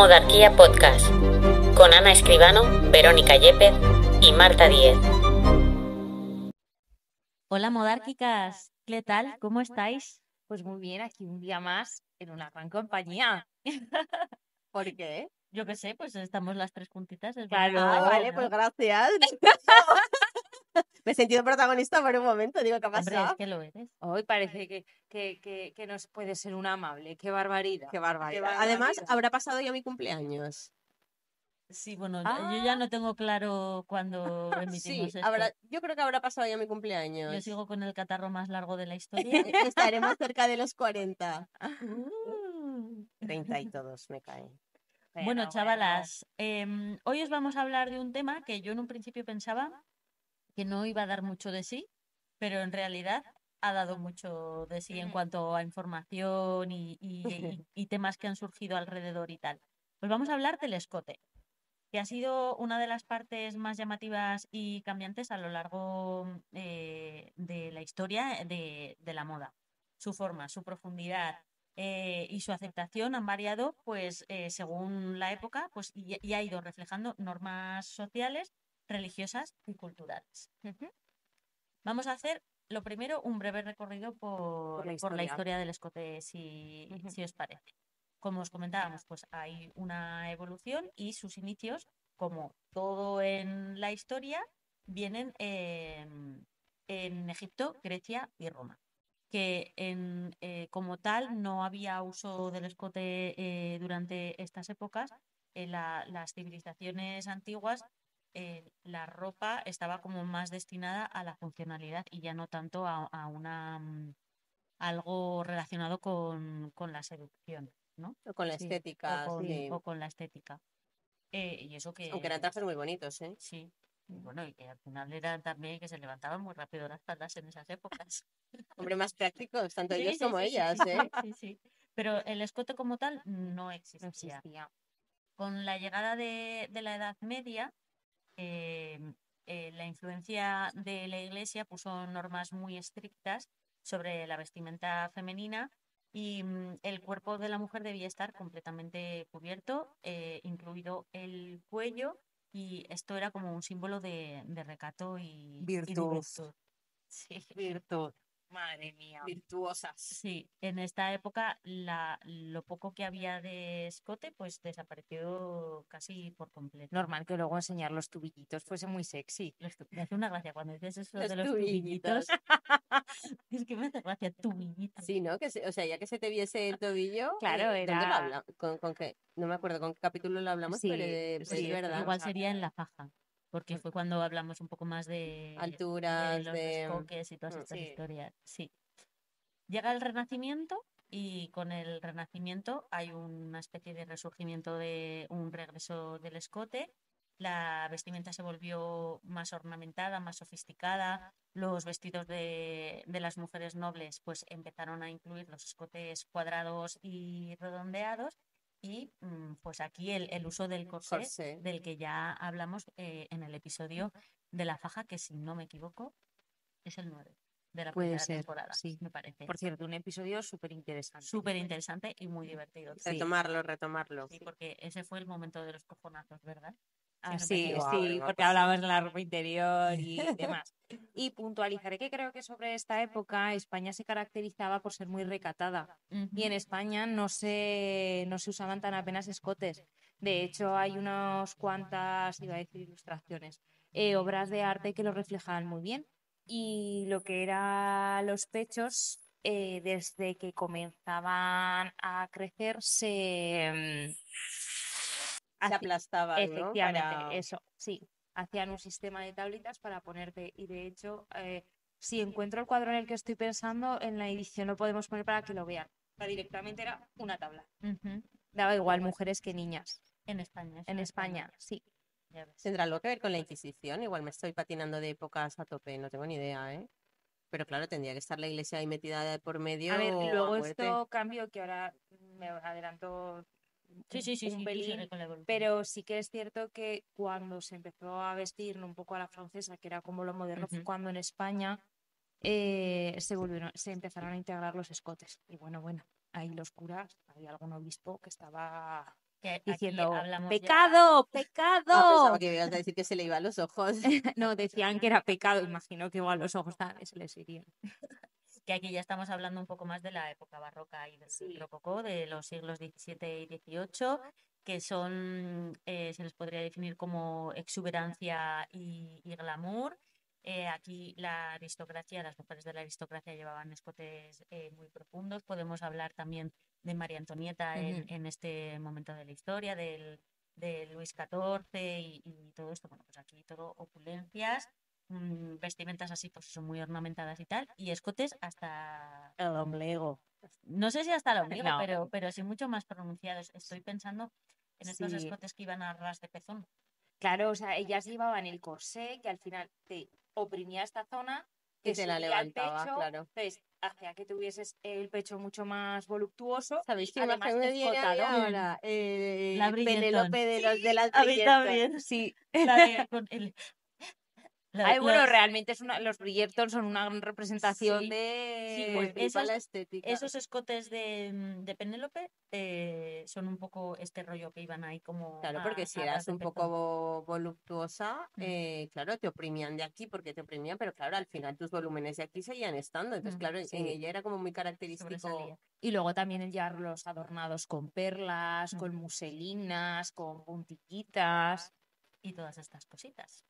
Modarquía Podcast, con Ana Escribano, Verónica Yepez y Marta Díez. Hola modárquicas, ¿qué tal? ¿Cómo estáis? Pues muy bien, aquí un día más en una gran compañía. ¿Por qué? Yo qué sé, pues estamos las tres juntitas. Claro, Vale, pues gracias. Me he sentido protagonista por un momento, digo, ¿qué ha Hombre, pasado? es que lo eres. Hoy parece que no se puede ser un amable. ¡Qué barbaridad! Qué barbaridad. Qué barbaridad. Además, habrá pasado ya mi cumpleaños. Sí, bueno, yo ya no tengo claro cuándo emitimos Sí, esto. yo creo que habrá pasado ya mi cumpleaños. Yo sigo con el catarro más largo de la historia. Estaremos cerca de los 40. Uh. 30 y todos me caen. Bueno, chavalas, hoy os vamos a hablar de un tema que yo en un principio pensaba que no iba a dar mucho de sí, pero en realidad ha dado mucho de sí en cuanto a información y temas que han surgido alrededor y tal. Pues vamos a hablar del escote, que ha sido una de las partes más llamativas y cambiantes a lo largo de la historia de la moda. Su forma, su profundidad y su aceptación han variado pues, según la época pues, y ha ido reflejando normas sociales, religiosas y culturales. Vamos a hacer, lo primero, un breve recorrido por la historia del escote, si os parece. Como os comentábamos, pues hay una evolución y sus inicios, como todo en la historia, vienen en Egipto, Grecia y Roma. Que como tal no había uso del escote durante estas épocas. Las civilizaciones antiguas, la ropa estaba como más destinada a la funcionalidad y ya no tanto a algo relacionado con la seducción, ¿no? O con la estética, sí. O con la estética. Y eso que... Aunque eran trajes muy bonitos, ¿eh? Sí. Y bueno, y que al final eran también que se levantaban muy rápido las faldas en esas épocas. Hombre, más prácticos, tanto Sí, ellos sí, como sí, ellas, sí, ¿eh? sí, sí. Pero el escote como tal no existía. No existía. Con la llegada de la Edad Media, eh, la influencia de la Iglesia puso normas muy estrictas sobre la vestimenta femenina y el cuerpo de la mujer debía estar completamente cubierto, incluido el cuello, y esto era como un símbolo de recato y de virtud. Sí. Virtud. Madre mía. Virtuosas. Sí, en esta época lo poco que había de escote pues desapareció casi por completo. Normal que luego enseñar los tubillitos fuese muy sexy. Me hace una gracia cuando dices eso Los de los tubillitos. tubillitos. Es que me hace gracia tubillitos. Sí, ¿no? O sea, ya que se te viese el tobillo, Claro, ¿dónde era- lo hablamos? ¿Con qué? No me acuerdo con qué capítulo lo hablamos, Sí, pero sí, es verdad. Igual sería en la faja, porque fue cuando hablamos un poco más de Alturas, los de... descoques y todas estas Sí. historias. Sí. Llega el Renacimiento y con el Renacimiento hay una especie de resurgimiento de un regreso del escote. La vestimenta se volvió más ornamentada, más sofisticada. Los vestidos de las mujeres nobles pues empezaron a incluir los escotes cuadrados y redondeados. Y pues aquí el uso del corsé, del que ya hablamos en el episodio de la faja, que si no me equivoco es el 9 de la Puede primera ser, temporada, sí. me parece. Por cierto, un episodio súper interesante. Súper interesante y muy divertido. Sí. Retomarlo. Sí, porque ese fue el momento de los cojonazos, ¿verdad? Ah, no me sí, equivoco. sí, porque hablamos de la ropa interior y demás. Y puntualizaré que creo que sobre esta época España se caracterizaba por ser muy recatada. Y en España no se usaban tan apenas escotes. De hecho, hay unas cuantas, iba a decir ilustraciones, obras de arte que lo reflejaban muy bien. Y lo que eran los pechos, desde que comenzaban a crecer, Se aplastaban, ¿no? efectivamente, eso, sí. Hacían un sistema de tablitas para ponerte. Y de hecho, si encuentro el cuadro en el que estoy pensando, en la edición lo podemos poner para que lo vean. O sea, directamente era una tabla. Daba igual mujeres que niñas. En España. En España, sí. Ya ves. ¿Tendrá algo que ver con la Inquisición? Igual me estoy patinando de épocas a tope, no tengo ni idea, ¿eh? Pero claro, tendría que estar la iglesia ahí metida de por medio. A ver, luego muerte. esto cambio, que ahora me adelanto Sí, un pelín, sigue con la evolución. pero sí que es cierto que cuando se empezó a vestir un poco a la francesa, que era como lo moderno, fue cuando en España se empezaron a integrar los escotes. Y bueno, ahí los curas, había algún obispo que estaba que aquí diciendo hablamos ya- ¡pecado! Ah, ¡Pecado! pensaba que ibas a decir que se le iba a los ojos. No, decían que era pecado, imagino que igual los ojos también se les irían. que aquí ya estamos hablando un poco más de la época barroca y del Sí. rococó, de los siglos XVII y XVIII, que son, se les podría definir como exuberancia y glamour. Aquí la aristocracia, las mujeres de la aristocracia llevaban escotes muy profundos. Podemos hablar también de María Antonieta en este momento de la historia, de Luis XIV y todo esto. Bueno, pues aquí todo opulencias, vestimentas así, pues son muy ornamentadas y tal, y escotes hasta, El ombligo. no sé si hasta el ombligo, No. pero sí mucho más pronunciados. Estoy pensando en estos Sí. escotes que iban a ras de pezón. Claro, o sea, ellas llevaban el corsé que al final te oprimía esta zona, Y te te la subía el levantaba, pecho, claro. entonces hacía que tuvieses el pecho mucho más voluptuoso. ¿Sabéis y qué además imagen me viene a mí escotado. ahora? La Bridgerton. Penélope de los de las A mí Bridgerton. también. Sí. La de- con el- Ay, bueno, los- realmente los Bridgerton son una gran representación Sí, de... sí, Me pues flipa la estética. esos escotes de Penélope son un poco este rollo que iban ahí como Claro, porque si a eras ras de un pezón. poco voluptuosa, Mm. claro, te oprimían de aquí porque te oprimían, pero claro, al final tus volúmenes de aquí seguían estando. Entonces, claro, sí. en ella era como muy característico. Sobresalía. Y luego también el llevarlos adornados con perlas, Mm. con muselinas, con puntillitas. Y todas estas cositas.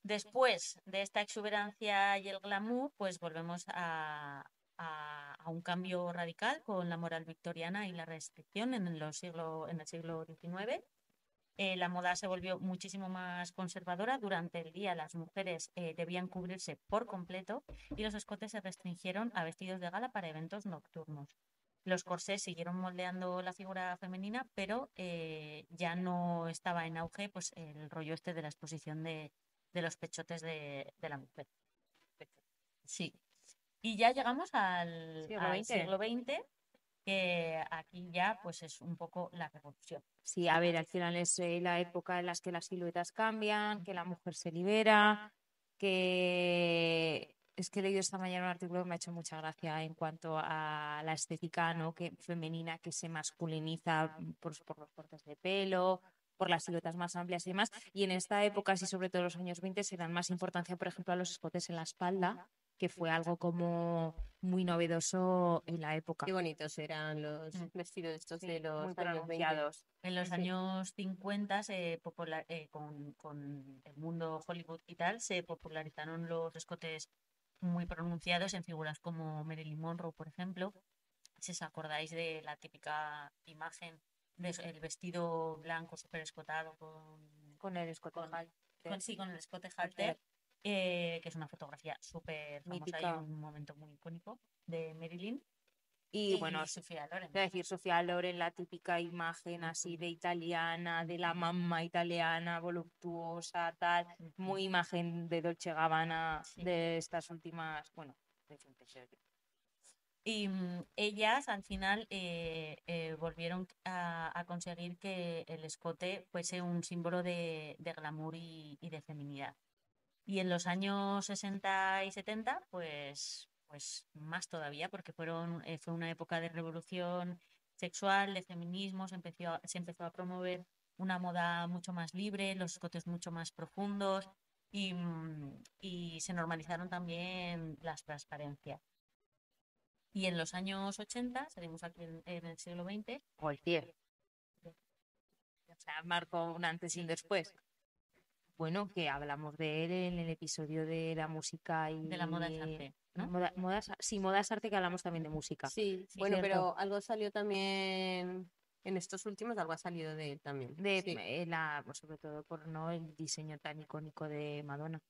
Después de esta exuberancia y el glamour, pues volvemos a un cambio radical con la moral victoriana y la restricción en el siglo XIX. La moda se volvió muchísimo más conservadora. Durante el día las mujeres debían cubrirse por completo y los escotes se restringieron a vestidos de gala para eventos nocturnos. Los corsés siguieron moldeando la figura femenina, pero ya no estaba en auge pues, el rollo este de la exposición de los pechotes de la mujer. Sí. Y ya llegamos al siglo XX, que aquí ya pues es un poco la revolución. Sí, a ver, al final es la época en la que las siluetas cambian, que la mujer se libera, que es que he leído esta mañana un artículo que me ha hecho mucha gracia en cuanto a la estética, ¿no? Que femenina que se masculiniza por los cortes de pelo, por las siluetas más amplias y demás. Y en esta época, sí, sobre todo en los años 20, se dan más importancia, por ejemplo, a los escotes en la espalda, que fue algo como muy novedoso en la época. Qué bonitos eran los vestidos estos de los muy años 20. pronunciados. En los Sí. años 50, con el mundo Hollywood y tal, se popularizaron los escotes muy pronunciados en figuras como Marilyn Monroe, por ejemplo. Si os acordáis de la típica imagen del vestido blanco súper escotado Con el escote con el escote halter, que es una fotografía súper famosa y mítica. un momento muy icónico de Marilyn. Y bueno, Sofía Loren. voy a decir Sofía Loren, la típica imagen así de italiana, de la mamá italiana, voluptuosa, tal, muy imagen de Dolce Gabbana de estas últimas, bueno, recientes. Y ellas al final volvieron a conseguir que el escote fuese un símbolo de glamour y de feminidad. Y en los años 60 y 70, pues más todavía, porque fue una época de revolución sexual, de feminismo, se empezó a promover una moda mucho más libre, los escotes mucho más profundos y se normalizaron también las transparencias. Y en los años 80, seguimos aquí en el siglo XX. Cualquier. O sea, marcó un antes y un después. Bueno, que hablamos de él en el episodio de la música y... De la moda es arte, ¿no? Moda es arte, que hablamos también de música. Sí, bueno, cierto. pero algo salió también, en estos últimos algo ha salido de él también. Sí. Pues sobre todo por no el diseño tan icónico de Madonna.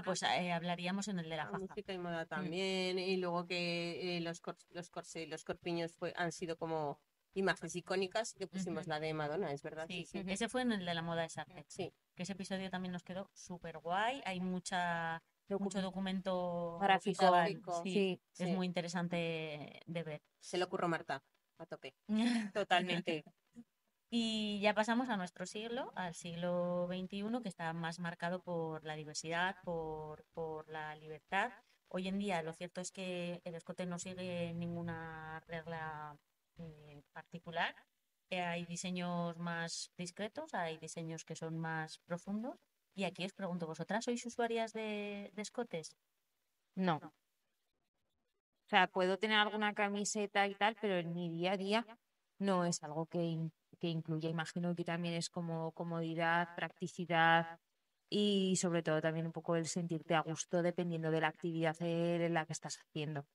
Pues hablaríamos en el de la faja. Música y moda también, y luego que los corsés, los corpiños han sido como imágenes icónicas, que pusimos la de Madonna, es verdad. Sí, Sí. ese fue en el de la moda es arte. Sí. Que ese episodio también nos quedó súper guay. Hay mucho documento gráfico. Sí, Sí. es muy interesante de ver. Se lo ocurrió Marta, a tope. Totalmente. Y ya pasamos a nuestro siglo, al siglo XXI, que está más marcado por la diversidad, por la libertad. Hoy en día lo cierto es que el escote no sigue ninguna regla particular. hay diseños más discretos, hay diseños que son más profundos. Y aquí os pregunto, ¿vosotras sois usuarias de escotes? No. O sea, puedo tener alguna camiseta y tal, pero en mi día a día no es algo que incluya. Imagino que también es como comodidad, practicidad y sobre todo también un poco el sentirte a gusto dependiendo de la actividad en la que estás haciendo.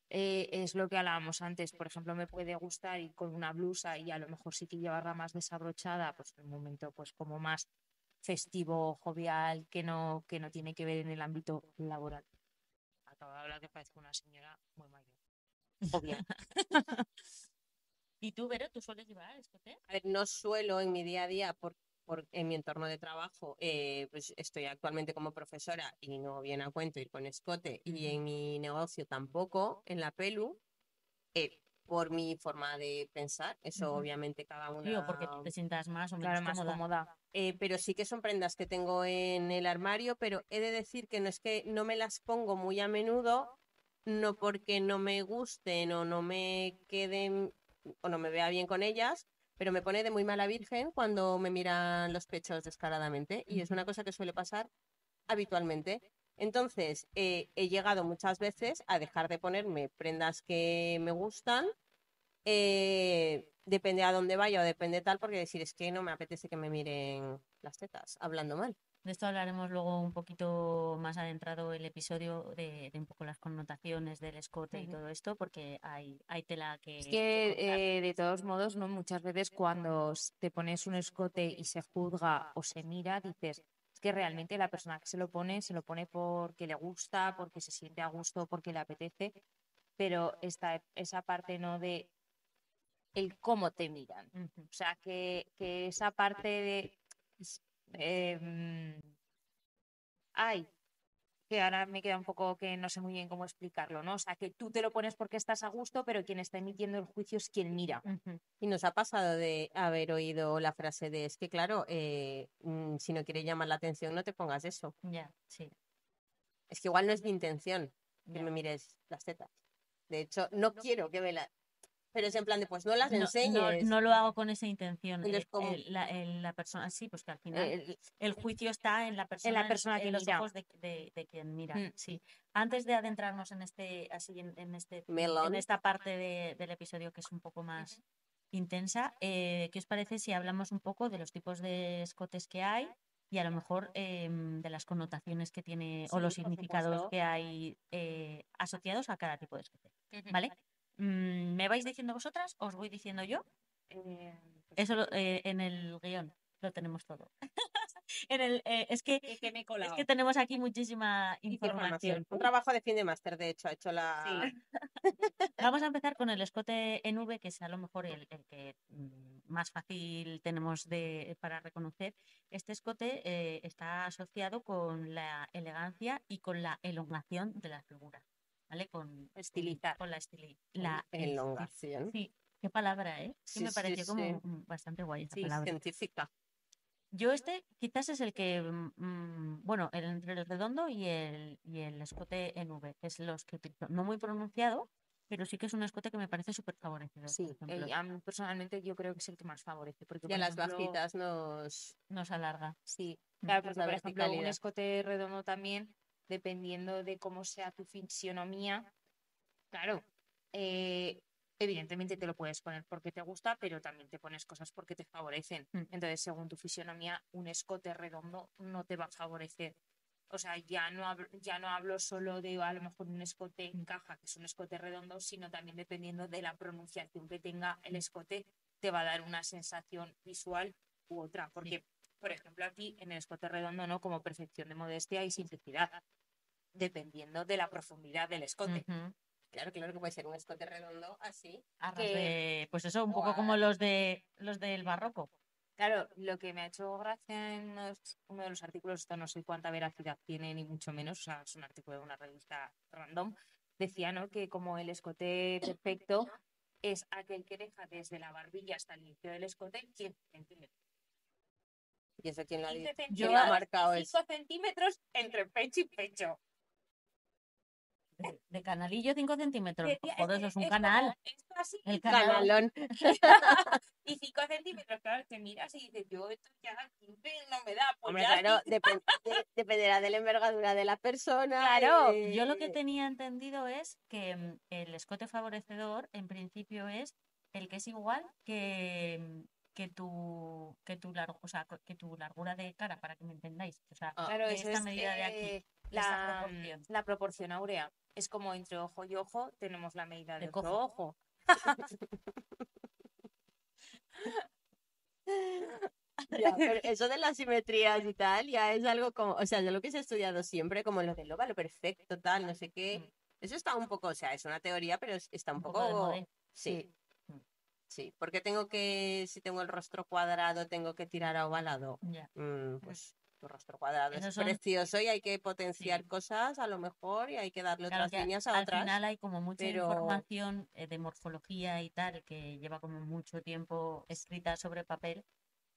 Es lo que hablábamos antes. Por ejemplo, me puede gustar ir con una blusa y a lo mejor sí que llevarla más desabrochada, pues en un momento pues como más festivo, jovial, que no tiene que ver en el ámbito laboral. Acabo de hablar que parezco una señora muy mayor. Obvio. ¿Y tú, Vero, tú sueles llevar escote? A ver, no suelo en mi día a día, en mi entorno de trabajo, pues estoy actualmente como profesora y no viene a cuento ir con escote, y en mi negocio tampoco, en la Pelu, por mi forma de pensar, eso obviamente cada una... Sí, o porque tú te sientas más o menos Claro, más cómoda. pero sí que son prendas que tengo en el armario, pero he de decir que no es que no me las pongo muy a menudo, no porque no me gusten o no me queden o no me vea bien con ellas, pero me pone de muy mala virgen cuando me miran los pechos descaradamente, y es una cosa que suele pasar habitualmente. Entonces, he llegado muchas veces a dejar de ponerme prendas que me gustan, depende a dónde vaya o depende tal, porque decir es que no me apetece que me miren las tetas hablando mal. De esto hablaremos luego un poquito más adentrado el episodio de un poco las connotaciones del escote y todo esto, porque hay tela que... Es que de todos modos, ¿no? Muchas veces cuando te pones un escote y se juzga o se mira, dices, es que realmente la persona que se lo pone porque le gusta, porque se siente a gusto, porque le apetece, pero esa parte no de el cómo te miran. O sea, que esa parte de... ay, que ahora me queda un poco que no sé muy bien cómo explicarlo, ¿no? O sea, que tú te lo pones porque estás a gusto, pero quien está emitiendo el juicio es quien mira. Y nos ha pasado de haber oído la frase de, es que claro, si no quieres llamar la atención, no te pongas eso. Ya, sí. Es que igual no es mi intención que me mires las tetas. De hecho, no quiero que me las... Pero es en plan de, pues no las enseñes. No lo hago con esa intención. Entonces, como... La persona, sí, pues que al final el juicio está en la persona, en la persona que en los mira. ojos de quien mira. Sí. Antes de adentrarnos en Melón. en esta parte del episodio que es un poco más intensa, ¿qué os parece si hablamos un poco de los tipos de escotes que hay y a lo mejor de las connotaciones que tiene o los significados que hay asociados a cada tipo de escote? ¿Vale? ¿Me vais diciendo vosotras o os voy diciendo yo? Eso en el guión lo tenemos todo. Es que tenemos aquí muchísima información. Un trabajo de fin de máster, de hecho, ha hecho la... Vamos a empezar con el escote en V, que es a lo mejor el que más fácil tenemos para reconocer. Este escote está asociado con la elegancia y con la elongación de la figura. ¿Vale? Estilizar. Con la elongación. Sí, qué palabra, ¿eh? Sí, me pareció como bastante guay esta palabra. Científica. Yo quizás es el que, bueno, entre el redondo y el escote en V, que es los que utilizo. No muy pronunciado, pero sí que es un escote que me parece súper favorecido. Sí, a mí personalmente yo creo que es el que más favorece. Porque, y a las bajitas nos alarga. Sí, claro, porque por ejemplo un escote redondo también, dependiendo de cómo sea tu fisionomía, claro, evidentemente te lo puedes poner porque te gusta, pero también te pones cosas porque te favorecen. Entonces, según tu fisionomía, un escote redondo no te va a favorecer. O sea, ya no hablo solo de a lo mejor un escote en caja, que es un escote redondo, sino también dependiendo de la pronunciación que tenga el escote, te va a dar una sensación visual u otra. Porque, por ejemplo, aquí en el escote redondo, ¿no? Como perfección de modestia y simplicidad, dependiendo de la profundidad del escote. Claro que puede ser un escote redondo así. Pues eso, un poco como los del barroco. Claro, lo que me ha hecho gracia en uno de los artículos, esto no sé cuánta veracidad tiene, ni mucho menos, o sea, es un artículo de una revista random, decía, ¿no?, que como el escote perfecto es aquel que deja desde la barbilla hasta el inicio del escote 15 centímetros. ¿Y eso quién lo ha dicho? Yo lo ha marcado 5 centímetros entre pecho y pecho. de canalillo 5 centímetros. Decía, Joder, eso es un como canal. esto así, El canal. Canalón. y 5 centímetros, claro, te miras y dices, yo esto ya 15 no me da, pues Hombre, ya claro, sí. dependerá de la envergadura de la persona. Claro, Yo lo que tenía entendido es que el escote favorecedor, en principio, es el que es igual que tu largura de cara, para que me entendáis. O sea, Claro, de eso esta es medida de aquí, de esta proporción. la proporción áurea. Es como entre ojo y ojo tenemos la medida de De otro cojo. ojo. Ya, pero eso de las simetrías y tal, ya es algo como, o sea, yo lo que se ha estudiado siempre, como lo del óvalo perfecto, tal, no sé qué. Eso está un poco, o sea, es una teoría, pero está un Un poco de poco. modé. Sí, Mm. sí. Porque si tengo el rostro cuadrado, tengo que tirar a ovalado. Ya. Pues tu rostro cuadrado Esos es son- precioso y hay que potenciar Sí. cosas a lo mejor y hay que darle Claro otras que líneas a al otras. final hay como mucha pero- información de morfología y tal, que lleva como mucho tiempo escrita sobre papel.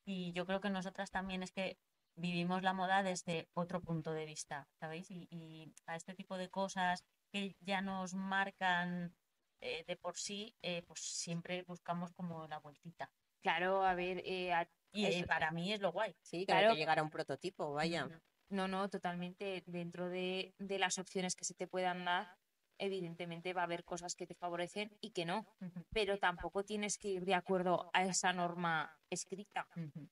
Y yo creo que nosotras también es que vivimos la moda desde otro punto de vista, ¿sabéis? Y a este tipo de cosas que ya nos marcan de por sí, pues siempre buscamos como la vueltita. Claro, a ver, Y para mí es lo guay. Sí, que Claro. hay que llegar a un prototipo, vaya. Ujú. no, totalmente. Dentro de las opciones que se te puedan dar, evidentemente va a haber cosas que te favorecen y que no. Ujú. Pero tampoco tienes que ir de acuerdo a esa norma escrita, Ujú.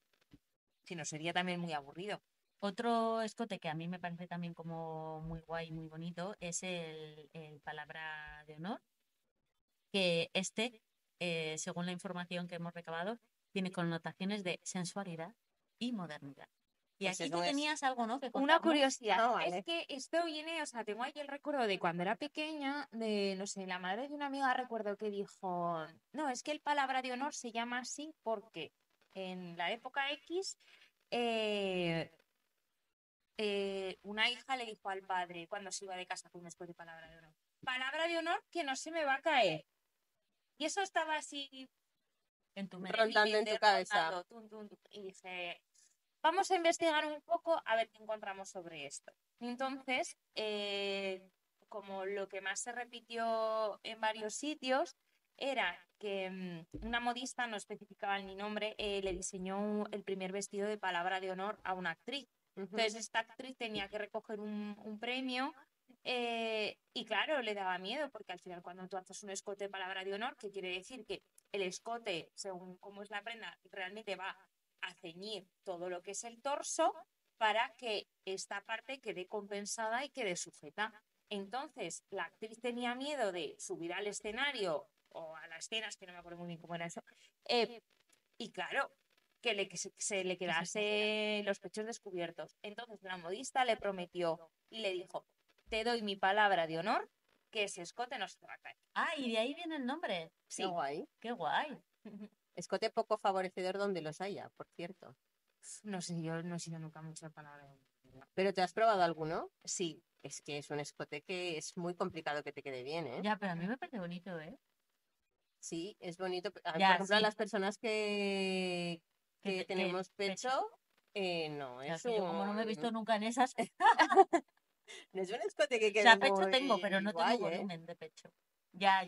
si no sería también muy aburrido. Otro escote que a mí me parece también como muy guay, muy bonito, es el palabra de honor, que según la información que hemos recabado, tiene connotaciones de sensualidad y modernidad. Y Pues aquí eso tú es. tenías algo, ¿no? Que Una contarnos. curiosidad, Ah, vale. es que esto viene, o sea, tengo ahí el recuerdo de cuando era pequeña, de, no sé, la madre de una amiga recuerdo que dijo, no, es que el palabra de honor se llama así porque en la época X eh, una hija le dijo al padre cuando se iba de casa con después de palabra de honor que no se me va a caer. Y eso estaba así En tu mente. Rondando en tu cabeza. rondando, tun, tun, tun, y dije, vamos a investigar un poco a ver qué encontramos sobre esto. Y entonces, como lo que más se repitió en varios sitios era que una modista, no especificaba ni nombre, le diseñó el primer vestido de palabra de honor a una actriz. Entonces, esta actriz tenía que recoger un premio y claro, le daba miedo porque al final cuando tú haces un escote de palabra de honor, que quiere decir que el escote, según cómo es la prenda, realmente va a ceñir todo lo que es el torso para que esta parte quede compensada y quede sujeta. Entonces, la actriz tenía miedo de subir al escenario o a las escenas, que no me acuerdo muy bien cómo era eso, y claro, que se le quedase los pechos descubiertos. Entonces, la modista le prometió y le dijo, te doy mi palabra de honor que ese escote no se te va a caer. Ah, y de ahí viene el nombre. Sí. Qué guay. Qué guay. Escote poco favorecedor donde los haya, por cierto. No sé, yo no he sido nunca mucho de palabra de honor. ¿Pero te has probado alguno? Sí. Es que es un escote que es muy complicado que te quede bien, ¿eh? Ya, pero a mí me parece bonito, ¿eh? Sí, es bonito. Por Ya, ejemplo, a sí. las personas que tenemos pecho, no Claro, es que yo como no me he visto un, nunca en esas. no es un escote que O quede sea, pecho muy tengo, pero no guay, tengo ¿eh? volumen de pecho. Ya,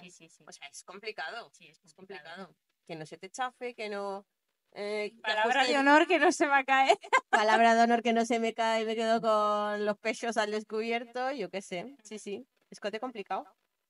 sí, sí, sí. O sea, es complicado. Sí, es Es complicado. complicado. Que no se te chafe, que no. Que Palabra ajuste de honor que no se va a caer. Palabra de honor que no se me cae y me quedo con los pechos al descubierto, yo qué sé. Sí, sí. Escote complicado.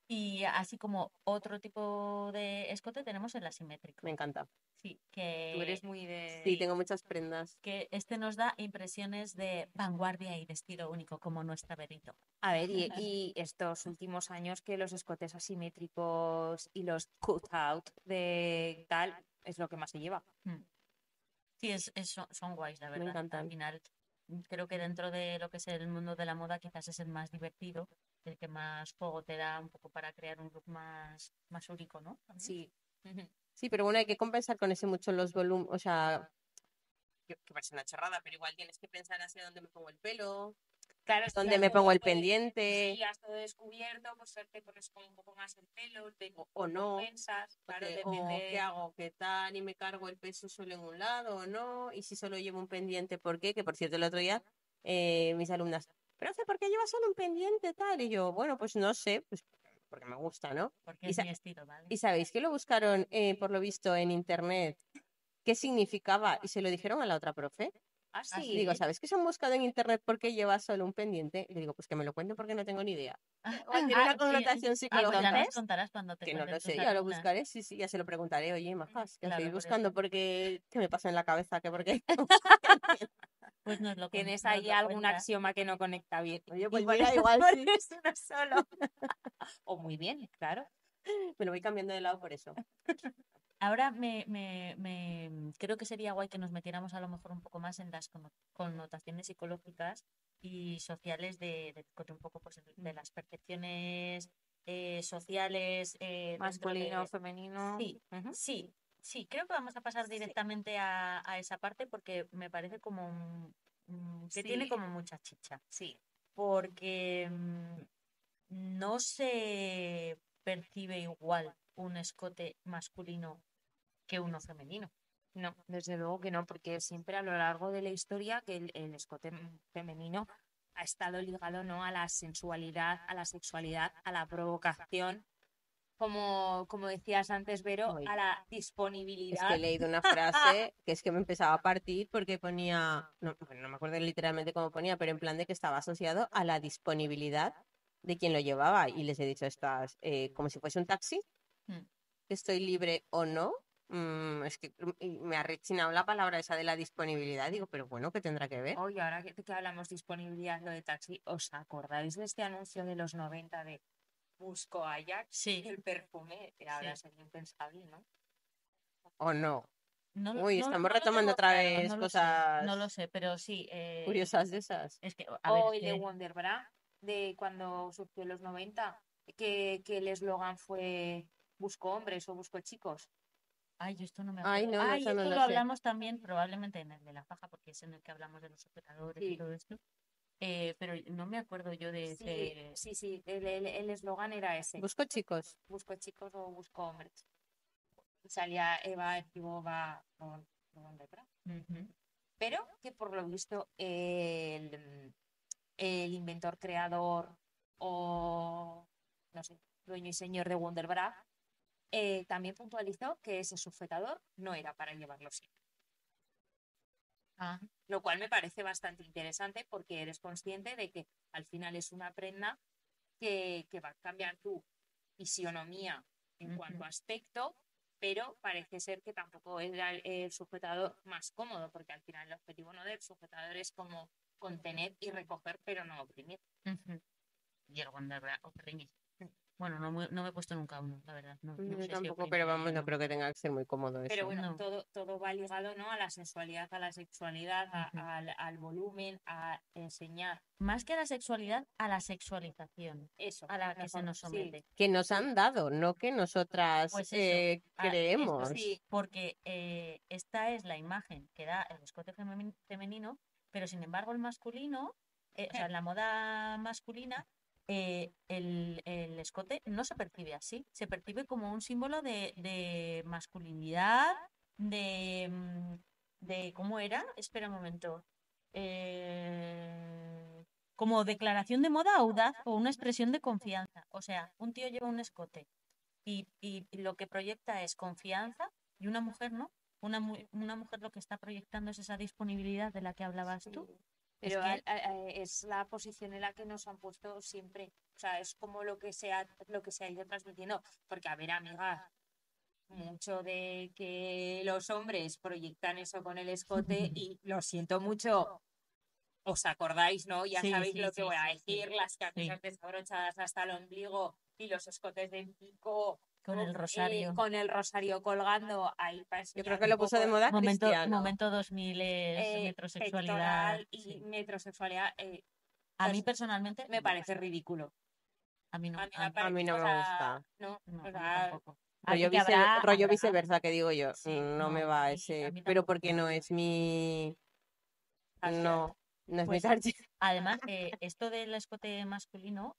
Y así como otro tipo de escote tenemos el asimétrico. Me encanta. Sí, Tú eres muy de... Sí, tengo muchas prendas. que este nos da impresiones de vanguardia y de estilo único, como nuestra Berito. A ver, y estos últimos años que los escotes asimétricos y los cut-out de tal es lo que más se lleva. Sí, son guays, la verdad. encantan. Al final, creo que dentro de lo que es el mundo de la moda, quizás es el más divertido, el que más juego te da un poco para crear un look más único, ¿no? Sí. Sí, pero bueno, hay que compensar con ese mucho los volúmenes. O sea, que parece una chorrada, pero igual tienes que pensar hacia dónde me pongo el pelo, Claro, dónde me pongo el pendiente. Si has todo descubierto, pues te pones con un poco más el pelo, o no. Compensas, claro, O depende. qué hago, qué tal, y me cargo el peso solo en un lado o no, y si solo llevo un pendiente, ¿por qué? Que por cierto, el otro día mis alumnas, profe, ¿por qué llevas solo un pendiente tal? Y yo, bueno, pues no sé, pues porque me gusta, ¿no? Porque Y es sa- mi estilo, ¿vale? ¿Y sabéis que lo buscaron, por lo visto, en internet? ¿Qué significaba? Y se lo dijeron a la otra profe. Ah, sí. sí. Digo, ¿sabes que se han buscado en internet porque llevas solo un pendiente? Y le digo, pues que me lo cuenten porque no tengo ni idea. Tiene una sí. connotación Ya nos psicológica. contarás cuando te Que no cuenten lo tus sé, ya lo alumnas. buscaré, sí, ya se lo preguntaré. Oye, majas, ¿qué Claro, estáis por buscando? eso. Porque, ¿qué me pasa en la cabeza? ¿Qué por qué? Pues Tienes nos ahí lo algún cuentas. axioma que no conecta bien. Oye, pues Y por mira, eso igual sí. pones uno solo. O muy bien, claro. Me lo voy cambiando de lado por eso. Ahora creo que sería guay que nos metiéramos a lo mejor un poco más en las connotaciones psicológicas y sociales de un poco pues, de las percepciones sociales dentro Masculino, de... femenino. Sí, Ujú. sí, creo que vamos a pasar directamente a esa parte porque me parece como que tiene Sí. como mucha chicha. Sí. Porque no se percibe igual un escote masculino que uno femenino. No, desde luego que no, porque siempre a lo largo de la historia que el escote femenino ha estado ligado, ¿no?, a la sensualidad, a la sexualidad, a la provocación, como decías antes, Vero, Oye, a la es disponibilidad. que he leído una frase que es que me empezaba a partir porque ponía, no, bueno, no me acuerdo literalmente cómo ponía, pero en plan de que estaba asociado a la disponibilidad de quien lo llevaba. Y les he dicho estas, como si fuese un taxi, Mm. que estoy libre o no. Es que me ha rechinado la palabra esa de la disponibilidad. Digo, pero bueno, ¿qué tendrá que ver? Oye, ahora que hablamos disponibilidad, lo de taxi, ¿os acordáis de este anuncio de los 90 de Busco Ajax? Sí. El perfume, ahora Sí. sería impensable, ¿no? ¿O no? No, Uy, no estamos lo retomando tengo otra claro, vez no lo sé, cosas no lo sé, pero sí. curiosas de esas. Es que, a ver, O es el de que Wonder Bra, de cuando surgió en los 90, que el eslogan fue Busco hombres o busco chicos. ay, yo esto no me Ay, acuerdo. no, no, Ay, eso no esto lo lo sé. hablamos también probablemente en el de la faja, porque es en el que hablamos de los operadores y Sí. todo esto. Pero no me acuerdo yo de ese. Sí, el eslogan era ese. Busco chicos. Busco chicos o busco hombres. Salía Eva Equivova con Wonder Bra. Ujú. Pero que por lo visto el inventor, creador o, no sé, dueño y señor de Wonder Bra, también puntualizó que ese sujetador no era para llevarlo siempre. Ah, Lo cual me parece bastante interesante porque eres consciente de que al final es una prenda que va a cambiar tu fisionomía en cuanto a aspecto, pero parece ser que tampoco era el sujetador más cómodo, porque al final el objetivo no del sujetador es como contener y recoger, pero no oprimir. ujú. Y el Wonder Bra oprime. Bueno, no me he puesto nunca uno, la verdad. No Yo sé si tampoco, oprime pero o vamos, no no. creo que tenga que ser muy cómodo Pero eso. bueno, No. todo va ligado, ¿no?, a la sensualidad, a la sexualidad, Ujú. al volumen, a enseñar Más que a la sexualidad, a la sexualización eso. a la que se mejor, nos sí. somete. Que nos han dado, no que nosotras Pues eso, creemos. eso sí, porque esta es la imagen que da el escote femenino, pero sin embargo el masculino, o sea, en la moda masculina, el escote no se percibe así, se percibe como un símbolo de masculinidad, de ¿cómo era? Espera un momento. Como declaración de moda audaz o una expresión de confianza. O sea, un tío lleva un escote y lo que proyecta es confianza y una mujer no. Una mujer lo que está proyectando es esa disponibilidad de la que hablabas tú. Pero Es que- es la posición en la que nos han puesto siempre. O sea, es como lo que se ha ido transmitiendo. Porque, a ver, amiga, mucho de que los hombres proyectan eso con el escote y lo siento mucho. ¿Os acordáis, no? Ya Sí, sabéis sí, lo que sí, voy a sí, sí. decir, las camisas Sí. desabrochadas hasta el ombligo y los escotes de pico Con el rosario. con el rosario colgando ahí para Yo enseñar creo que un lo puso de poco moda Momento, Cristiano. momento 2000 es metrosexualidad. pectoral y Sí. metrosexualidad. A mí personalmente Me no. parece ridículo. A mí no. A mí me A- parece, A mí no o me sea, gusta. no, no, o a mí sea, tampoco. Rollo, Que habrá- rollo habrá- viceversa, que digo yo. Sí, No me no, va a mí ese. Pero tampoco. porque no es mi. hashtag. No, no es mi Pues target. además, esto del escote masculino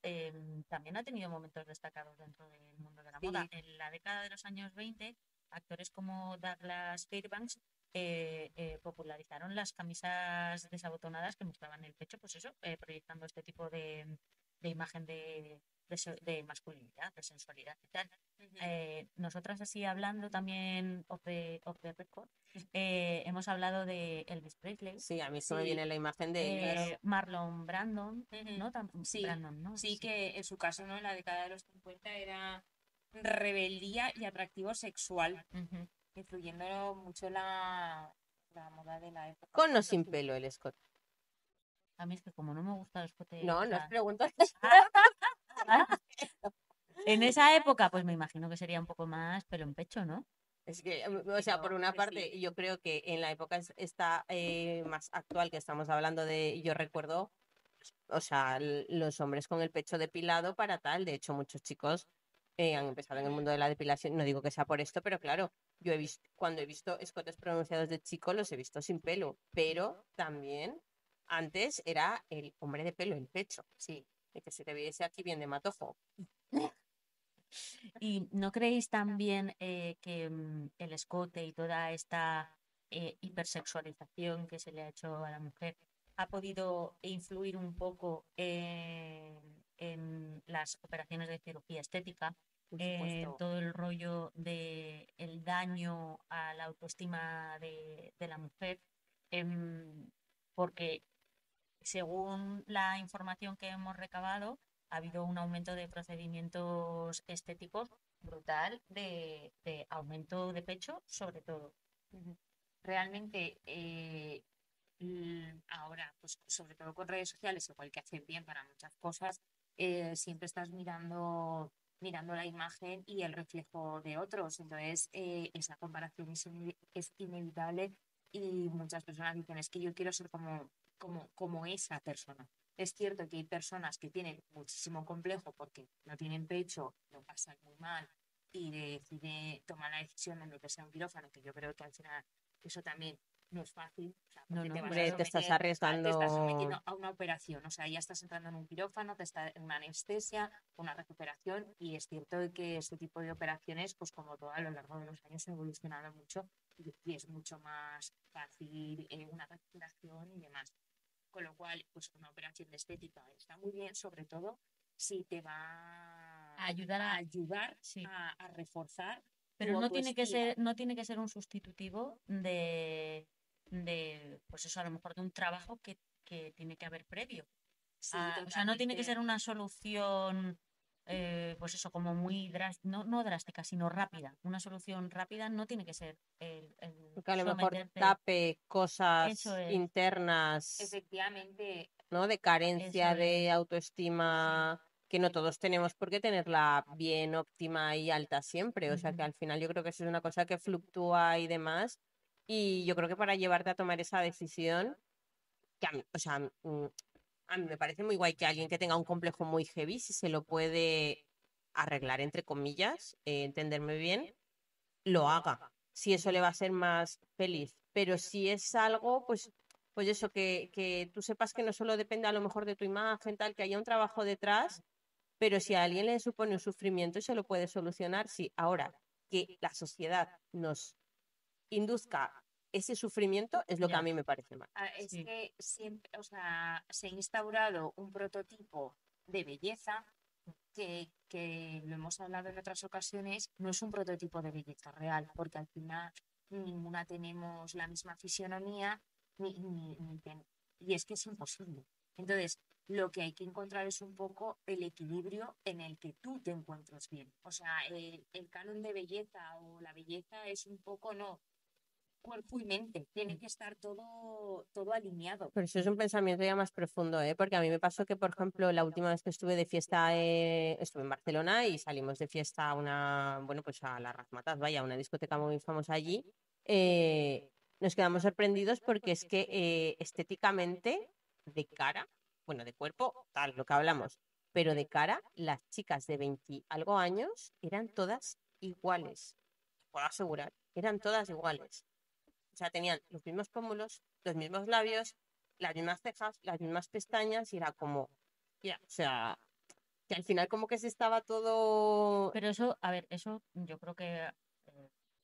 también ha tenido momentos destacados dentro del mundo de la Sí. moda. En la década de los años 20, actores como Douglas Fairbanks popularizaron las camisas desabotonadas que mostraban el pecho, pues eso, proyectando este tipo de imagen de masculinidad, de sensualidad y tal. Nosotras así hablando también off the record, hemos hablado de Elvis Presley. Sí, a mí se me viene la imagen de Elvis. Marlon Brandon, ¿no? Sí, Brandon, ¿no? sí, que en su caso, ¿no? En la década de los 50 era rebeldía y atractivo sexual, influyendo mucho la moda de la época. Con o sin pelo el escote. A mí es que como no me gusta el escote... No, no os pregunto. En esa época, pues me imagino que sería un poco más pelo en pecho, ¿no? Es que, o sea, por una parte, yo creo que en la época esta más actual que estamos hablando de, yo recuerdo, o sea, los hombres con el pecho depilado para tal. De hecho, muchos chicos han empezado en el mundo de la depilación. No digo que sea por esto, pero claro, yo he visto, cuando he visto escotes pronunciados de chico, los he visto sin pelo. Pero también antes era el hombre de pelo en pecho. Sí, de que se te viese aquí bien de matojo. ¿Y no creéis también que el escote y toda esta hipersexualización que se le ha hecho a la mujer ha podido influir un poco en las operaciones de cirugía estética, en todo el rollo del daño a la autoestima de la mujer? Porque según la información que hemos recabado, ha habido un aumento de procedimientos estéticos brutal, de aumento de pecho, sobre todo. Realmente, ahora, pues sobre todo con redes sociales, igual que hacen bien para muchas cosas, siempre estás mirando la imagen y el reflejo de otros. Entonces, esa comparación es inevitable y muchas personas dicen, es que yo quiero ser como esa persona. Es cierto que hay personas que tienen muchísimo complejo porque no tienen pecho, lo pasan muy mal y deciden tomar la decisión de meterse a un quirófano, que yo creo que al final eso también no es fácil. O sea, No, no, hombre, te estás arriesgando. Te estás sometiendo a una operación, o sea, ya estás entrando en un quirófano, te está en una anestesia, una recuperación, y es cierto que este tipo de operaciones, pues como todo a lo largo de los años, ha evolucionado mucho y es mucho más fácil una recuperación y demás. Con lo cual, pues una operación de estética está muy bien, sobre todo si te va A ayudar sí. a reforzar. Pero no tiene que ser un sustitutivo de pues eso, a lo mejor de un trabajo que tiene que haber previo. Sí, o sea, no tiene que ser una solución, pues eso, como muy no drástica, sino rápida. Una solución rápida no tiene que ser porque a lo mejor tape cosas internas, efectivamente, ¿no? De carencia de autoestima, sí, que no todos tenemos por qué tenerla bien óptima y alta siempre. O sea, que al final yo creo que eso es una cosa que fluctúa y demás. Y yo creo que para llevarte a tomar esa decisión, que o sea, a mí me parece muy guay que alguien que tenga un complejo muy heavy, si se lo puede arreglar, entre comillas, entenderme bien, lo haga. Si eso le va a ser más feliz. Pero si es algo, pues eso, que tú sepas que no solo depende a lo mejor de tu imagen, tal, que haya un trabajo detrás, pero si a alguien le supone un sufrimiento y se lo puede solucionar, sí. Ahora, que la sociedad nos induzca ese sufrimiento es lo que a mí me parece mal. Es que siempre, o sea, se ha instaurado un prototipo de belleza que lo hemos hablado en otras ocasiones, no es un prototipo de belleza real, porque al final ninguna tenemos la misma fisionomía y es que es imposible. Entonces, lo que hay que encontrar es un poco el equilibrio en el que tú te encuentres bien. O sea, el canon de belleza o la belleza es un poco, no, cuerpo y mente, tiene que estar todo alineado. Pero eso es un pensamiento ya más profundo, ¿eh? Porque a mí me pasó que, por ejemplo, la última vez que estuve de fiesta, estuve en Barcelona y salimos de fiesta pues a la Razmataz, vaya, una discoteca muy famosa allí. Nos quedamos sorprendidos porque es que estéticamente, de cara, bueno, de cuerpo, tal, lo que hablamos, pero de cara, las chicas de 20 algo años eran todas iguales, puedo asegurar, eran todas iguales. O sea, tenían los mismos pómulos, los mismos labios, las mismas cejas, las mismas pestañas y era como, ya, o sea, que al final como que se estaba todo... Pero eso, a ver, eso yo creo que...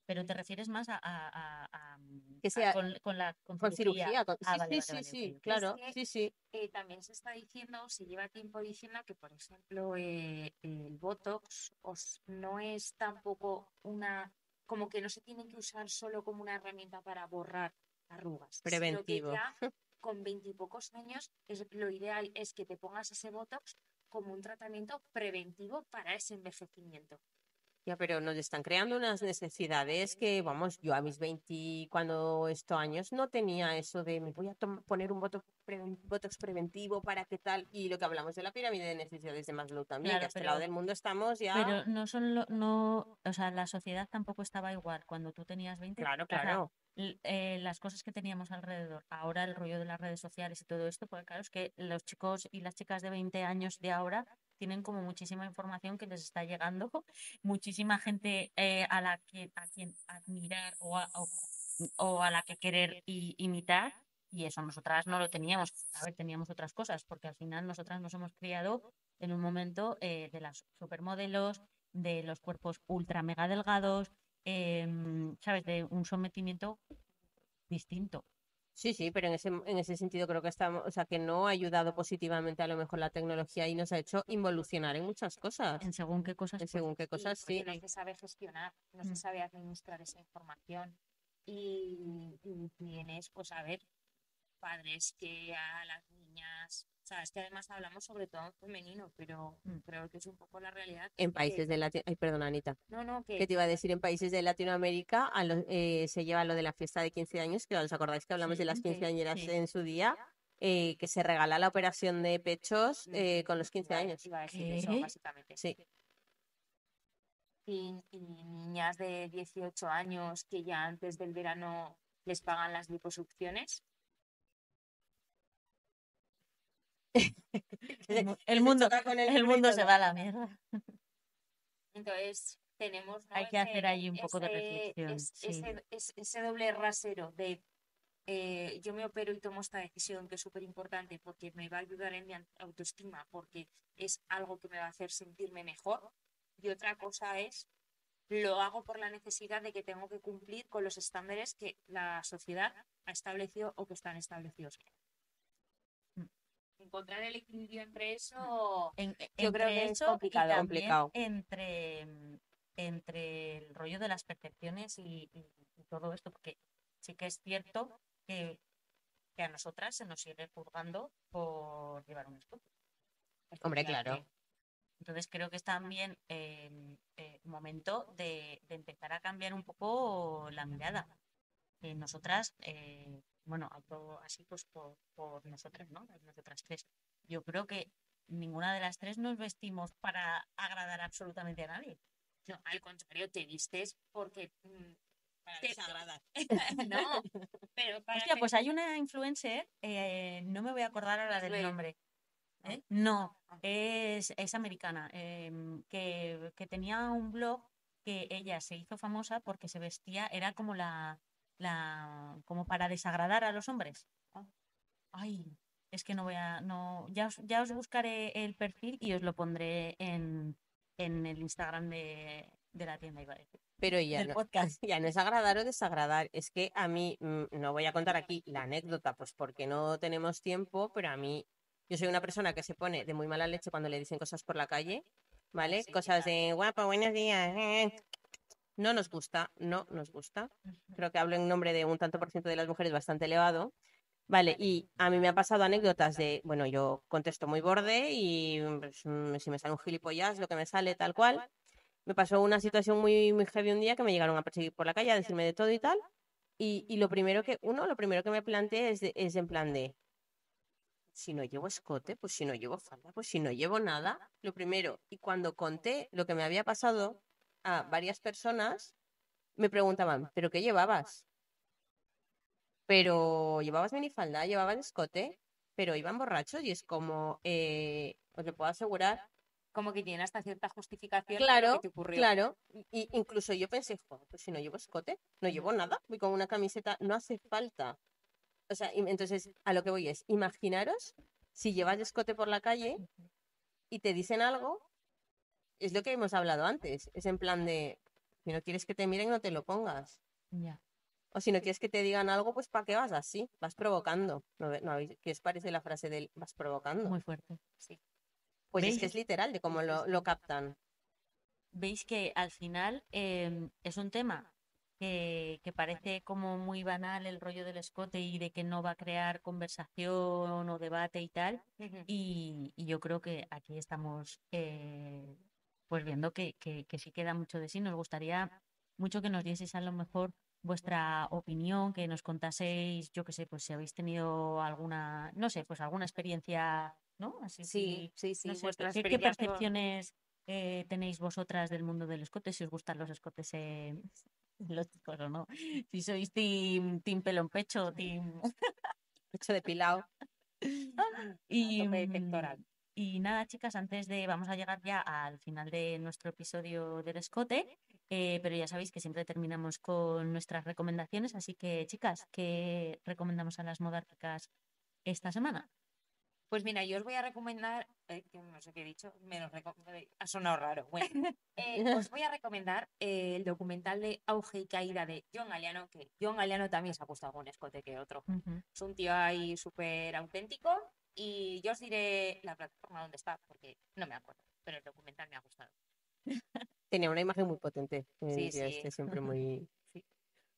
pero te refieres más a Que sea con cirugía. Ah, Sí, vale, sí, vale, sí, ok, ok. claro, Es sí, sí. También se está diciendo, se lleva tiempo diciendo que, por ejemplo, el Botox no es tampoco como que no se tiene que usar solo como una herramienta para borrar arrugas, sino que Preventivo. ya con 20 y pocos años lo ideal es que te pongas ese Botox como un tratamiento preventivo para ese envejecimiento. Ya, pero nos están creando unas necesidades que, vamos, yo a mis 20, cuando estos años, no tenía eso de me voy a poner un botox preventivo para qué tal. Y lo que hablamos de la pirámide de necesidades de Maslow también, Claro, que a este lado del mundo estamos ya. pero o sea, la sociedad tampoco estaba igual cuando tú tenías 20. Claro, O sea, claro. las cosas que teníamos alrededor, ahora el rollo de las redes sociales y todo esto, pues claro, es que los chicos y las chicas de 20 años de ahora tienen como muchísima información que les está llegando, muchísima gente a quien admirar o a la que querer imitar, y eso nosotras no lo teníamos. A ver, teníamos otras cosas, porque al final nosotras nos hemos criado en un momento de las supermodelos, de los cuerpos ultra mega delgados, ¿sabes? De un sometimiento distinto. Sí, sí, pero en ese sentido creo que estamos, o sea, que no ha ayudado positivamente a lo mejor la tecnología y nos ha hecho involucionar en muchas cosas. En según qué cosas. En según qué cosas, sí. Porque no se sabe gestionar, no se sabe administrar esa información. Y tienes, pues a ver, padres que a las niñas, o sea, es que además hablamos sobre todo en femenino, pero creo que es un poco la realidad. En países de Latinoamérica, ay, perdona, Anita. No, ¿Qué te iba a decir? En países de Latinoamérica se lleva lo de la fiesta de 15 años, que os acordáis que hablamos de las quinceañeras en su día, que se regala la operación de pechos con los 15 años. Iba a decir ¿Qué? eso, básicamente. Sí. Y niñas de 18 años que ya antes del verano les pagan las liposucciones. El mundo se va a la mierda. Entonces, tenemos, ¿no? Hay que hacer ahí un poco de reflexión. Sí. Ese doble rasero de yo me opero y tomo esta decisión que es súper importante porque me va a ayudar en mi autoestima, porque es algo que me va a hacer sentirme mejor. Y otra cosa es, lo hago por la necesidad de que tengo que cumplir con los estándares que la sociedad ha establecido o que están establecidos. Encontrar el equilibrio entre eso, yo creo que es complicado. Entre el rollo de las percepciones y todo esto, porque sí que es cierto que a nosotras se nos sigue juzgando por llevar un escote. Hombre, claro. Entonces creo que es también momento de empezar a cambiar un poco la mirada. Nosotras, bueno, hablo así pues por nosotras, ¿no? Nosotras tres. Yo creo que ninguna de las tres nos vestimos para agradar absolutamente a nadie. No, al contrario, te vistes porque Para desagradar. no, pero para Hostia, pues hay una influencer, no me voy a acordar ahora del nombre. No, es americana, que tenía un blog que ella se hizo famosa porque se vestía, era como como para desagradar a los hombres. Ay, es que ya os buscaré el perfil y os lo pondré en el Instagram de la tienda, iba a decir. Pero ya del no, podcast. ya no es agradar o desagradar. Es que a mí, no voy a contar aquí la anécdota, pues porque no tenemos tiempo, pero a mí, yo soy una persona que se pone de muy mala leche cuando le dicen cosas por la calle, ¿vale? Cosas de guapa, buenos días. No nos gusta, no nos gusta. Creo que hablo en nombre de un tanto por ciento de las mujeres bastante elevado. Vale, y a mí me ha pasado anécdotas de, bueno, yo contesto muy borde y pues, si me sale un gilipollas, lo que me sale tal cual. Me pasó una situación muy, muy heavy un día que me llegaron a perseguir por la calle, a decirme de todo y tal. Y lo primero que me planteé es en plan de, si no llevo escote, pues si no llevo falda, pues si no llevo nada, lo primero. Y cuando conté lo que me había pasado a varias personas, me preguntaban, ¿pero qué llevabas? Pero llevabas minifalda, llevabas escote, pero iban borrachos y es como, os lo puedo asegurar. Como que tiene hasta cierta justificación Claro, lo que te ocurrió. claro. Y incluso yo pensé, joder, pues si no llevo escote, no llevo nada, voy con una camiseta, no hace falta. O sea, entonces a lo que voy es, imaginaros si llevas escote por la calle y te dicen algo, es lo que hemos hablado antes, es en plan de, si no quieres que te miren, no te lo pongas. Ya. O si no quieres que te digan algo, pues ¿para qué vas así? Vas provocando. ¿Qué os parece la frase del vas provocando? Muy fuerte. Sí. Pues es que ¿Veis? es literal de cómo lo captan. Veis que al final es un tema que parece como muy banal el rollo del escote y de que no va a crear conversación o debate y tal. Y yo creo que aquí estamos pues viendo que sí queda mucho de sí. Nos gustaría mucho que nos dieseis a lo mejor vuestra opinión, que nos contaseis, yo qué sé, pues si habéis tenido alguna, no sé, pues alguna experiencia, ¿no? Así Sí, que, sí, no sé, vuestras ¿qué experiencias con- percepciones tenéis vosotras del mundo del escote? Si os gustan los escotes los chicos o no. Si sois team pelo en pecho, team... Hecho depilado. Y, tope pectoral. y nada, chicas, antes de... Vamos a llegar ya al final de nuestro episodio del escote, pero ya sabéis que siempre terminamos con nuestras recomendaciones, así que, chicas, ¿qué recomendamos a las modárquicas esta semana? Pues mira, yo os voy a recomendar, que no sé qué he dicho, ha sonado raro. Bueno, os voy a recomendar el documental de Auge y Caída de John Galliano, que John Galliano también se ha puesto algún escote que otro. Ujú. Es un tío ahí súper auténtico y yo os diré la plataforma donde está, porque no me acuerdo, pero el documental me ha gustado. Tenía una imagen muy potente. Sí, El tío sí. este siempre muy... Sí.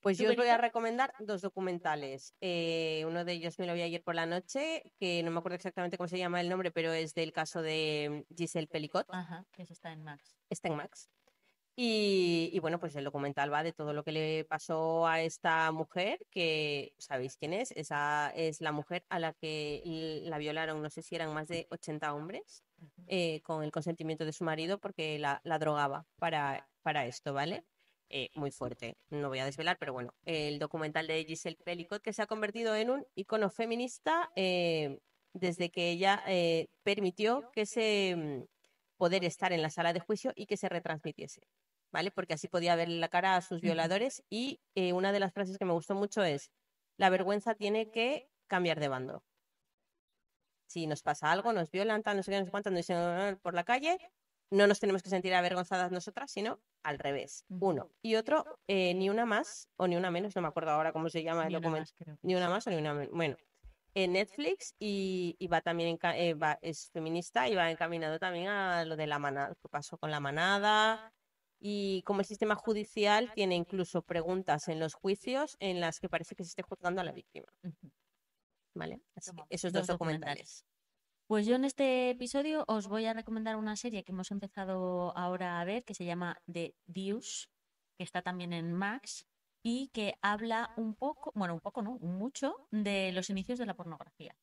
Pues ¿Tú, yo os voy a Benito? recomendar 2 documentales. Uno de ellos me lo vi ayer por la noche, que no me acuerdo exactamente cómo se llama el nombre, pero es del caso de Giselle Pelicot. Ajá, que ese está en Max. Está en Max. Y bueno, pues el documental va de todo lo que le pasó a esta mujer, que sabéis quién es. Esa es la mujer a la que la violaron, no sé si eran más de 80 hombres, con el consentimiento de su marido, porque la drogaba para esto, ¿vale? Muy fuerte, no voy a desvelar, pero bueno, el documental de Giselle Pelicot, que se ha convertido en un icono feminista desde que ella permitió que poder estar en la sala de juicio y que se retransmitiese. ¿Vale? Porque así podía ver la cara a sus violadores y una de las frases que me gustó mucho es, la vergüenza tiene que cambiar de bando. Si nos pasa algo, nos violan, tal, no sé qué, no sé cuánto, nos dicen por la calle, no nos tenemos que sentir avergonzadas nosotras, sino al revés. Uno. Y otro, ni una más o ni una menos, no me acuerdo ahora cómo se llama el Ni una documento. más, creo que Ni una es. más o ni una menos. Bueno, en Netflix y va también, es feminista y va encaminado también a lo de la manada, lo que pasó con la manada y como el sistema judicial tiene incluso preguntas en los juicios en las que parece que se esté juzgando a la víctima, Ujú. ¿vale? Así que Tomamos esos 2 dos documentales. Pues yo en este episodio os voy a recomendar una serie que hemos empezado ahora a ver, que se llama The Deuce, que está también en Max, y que habla un poco, bueno, un poco, ¿no? Mucho de los inicios de la pornografía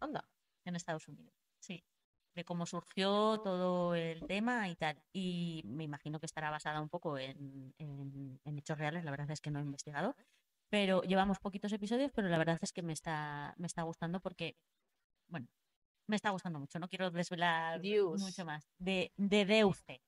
Anda. en Estados Unidos. Sí. De cómo surgió todo el tema y tal. Y me imagino que estará basada un poco en hechos reales, la verdad es que no he investigado. Pero llevamos poquitos episodios, pero la verdad es que me está gustando porque, bueno, me está gustando mucho, no quiero desvelar mucho Dios. más. De Deuce,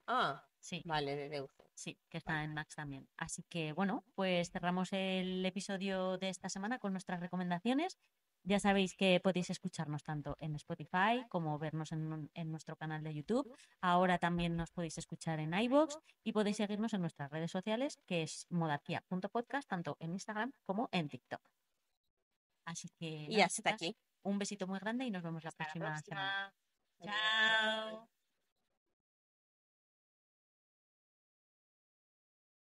Ah, sí, vale, de Deuce. sí, que está Vale. en Max también. Así que bueno, pues cerramos el episodio de esta semana con nuestras recomendaciones. Ya sabéis que podéis escucharnos tanto en Spotify como vernos en nuestro canal de YouTube. Ahora también nos podéis escuchar en iVoox y podéis seguirnos en nuestras redes sociales, que es modarquía.podcast, tanto en Instagram como en TikTok. Así que Y nada, hasta chicas, aquí. un besito muy grande y nos vemos la Hasta la próxima semana. próxima. Chao.